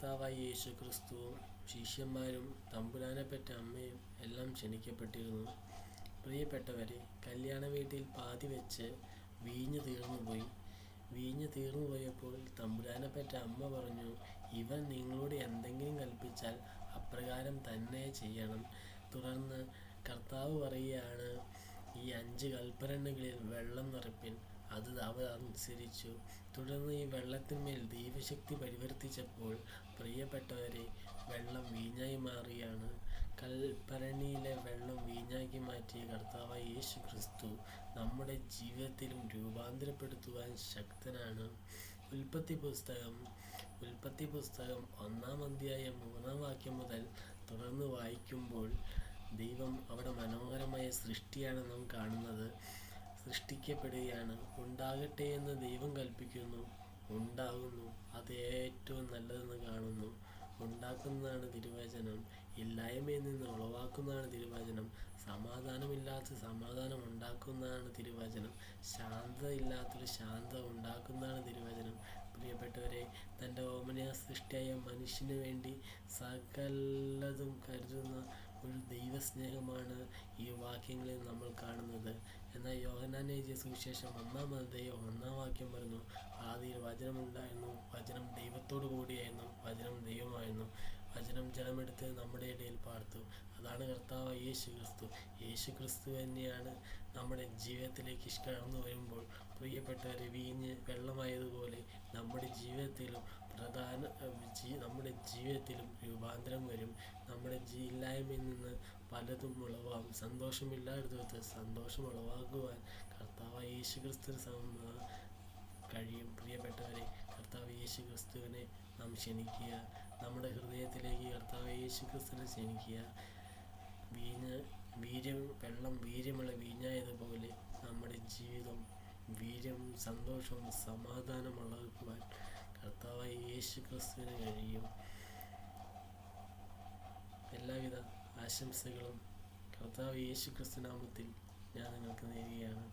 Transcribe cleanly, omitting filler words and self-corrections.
കർത്താവായ യേശു ക്രിസ്തുവും ശിഷ്യന്മാരും തമ്പുരാനെപ്പറ്റ അമ്മയും എല്ലാം ക്ഷണിക്കപ്പെട്ടിരുന്നു. പ്രിയപ്പെട്ടവരെ, കല്യാണ വീട്ടിൽ പാതി വെച്ച് വീഞ്ഞ് തീർന്നുപോയി. വീഞ്ഞ് തീർന്നുപോയപ്പോൾ തമ്പുരാനെപ്പറ്റ അമ്മ പറഞ്ഞു, ഇവൻ നിങ്ങളോട് എന്തെങ്കിലും കൽപ്പിച്ചാൽ അപ്രകാരം തന്നെ ചെയ്യണം. തുടർന്ന് കർത്താവ് പറയുകയാണ്, ഈ 5 കൽപ്പനകളിൽ വെള്ളം നിറപ്പിൻ. അത് അവർ അനുസരിച്ചു. തുടർന്ന് ഈ വെള്ളത്തിന്മേൽ ദൈവശക്തി പരിവർത്തിച്ചപ്പോൾ പ്രിയപ്പെട്ടവരെ, വെള്ളം വീഞ്ഞായി മാറുകയാണ്. കൽഭരണിയിലെ വെള്ളം വീഞ്ഞാക്കി മാറ്റിയ കർത്താവായ യേശു ക്രിസ്തു നമ്മുടെ ജീവിതത്തിലും രൂപാന്തരപ്പെടുത്തുവാൻ ശക്തനാണ്. ഉൽപ്പത്തി പുസ്തകം 1-ാം അധ്യായം 3-ാം വാക്യം മുതൽ തുടർന്ന് വായിക്കുമ്പോൾ ദൈവം അവിടെ മനോഹരമായ സൃഷ്ടിയാണ് നാം കാണുന്നത്. സൃഷ്ടിക്കപ്പെടുകയാണ്. ഉണ്ടാകട്ടെ എന്ന് ദൈവം കൽപ്പിക്കുന്നു, ഉണ്ടാകുന്നു. അത് ഏറ്റവും നല്ലതെന്ന് കാണുന്നു. ഉണ്ടാക്കുന്നതാണ് തിരുവചനം. ഇല്ലായ്മയിൽ നിന്ന് ഉളവാക്കുന്നതാണ് തിരുവചനം. സമാധാനമില്ലാത്ത സമാധാനം ഉണ്ടാക്കുന്നതാണ് തിരുവചനം. ശാന്തത ഇല്ലാത്തൊരു ശാന്തത ഉണ്ടാക്കുന്നതാണ് തിരുവചനം. പ്രിയപ്പെട്ടവരെ, തൻ്റെ ഓമന സൃഷ്ടിയായ മനുഷ്യന് വേണ്ടി സകലതും കരുതുന്ന ഒരു ദൈവസ്നേഹമാണ് ഈ വാക്യങ്ങളിൽ നമ്മൾ കാണുന്നത്. എന്നാൽ യോഹന്നാൻ എഴുതിയ സുവിശേഷം 1-ാം അധ്യായം 1-ാം വാക്യം പറഞ്ഞു, ആദിയിൽ വചനമുണ്ടായിരുന്നു, വചനം ദൈവത്തോടു കൂടിയായിരുന്നു, വചനം ദൈവമായിരുന്നു, വചനം ജലമെടുത്ത് നമ്മുടെ ഇടയിൽ പാർത്തു. അതാണ് കർത്താവ് യേശു ക്രിസ്തു. യേശു ക്രിസ്തു തന്നെയാണ് നമ്മുടെ ജീവിതത്തിലേക്ക് കടന്നു വരുമ്പോൾ പ്രിയപ്പെട്ടവരെ, വീഞ്ഞ് വെള്ളമായതുപോലെ നമ്മുടെ ജീവിതത്തിലും നമ്മുടെ ജീവിതത്തിലും രൂപാന്തരം വരും. നമ്മുടെ ഇല്ലായ്മയിൽ നിന്ന് പലതും ഉളവാകും. സന്തോഷമില്ലാത്തടത്ത് സന്തോഷം ഉളവാക്കുവാൻ കർത്താവായ യേശു ക്രിസ്തുവിന് കഴിയും. പ്രിയപ്പെട്ടവരെ, കർത്താവ് യേശു ക്രിസ്തുവിനെ നാം ക്ഷണിക്കുക. നമ്മുടെ ഹൃദയത്തിലേക്ക് കർത്താവ് യേശു ക്രിസ്തുവിനെ ക്ഷണിക്കുക. വെള്ളം വീര്യമുള്ള വീഞ്ഞായതുപോലെ നമ്മുടെ ജീവിതം വീര്യവും സന്തോഷവും സമാധാനമുള്ളവാൻ കർത്താവായ യേശു ക്രിസ്തുവിന് കഴിയും. എല്ലാവിധ ആശംസകളും കർത്താവ് യേശു ക്രിസ്തു നാമത്തിൽ ഞാൻ നിങ്ങൾക്ക് നേരുകയാണ്.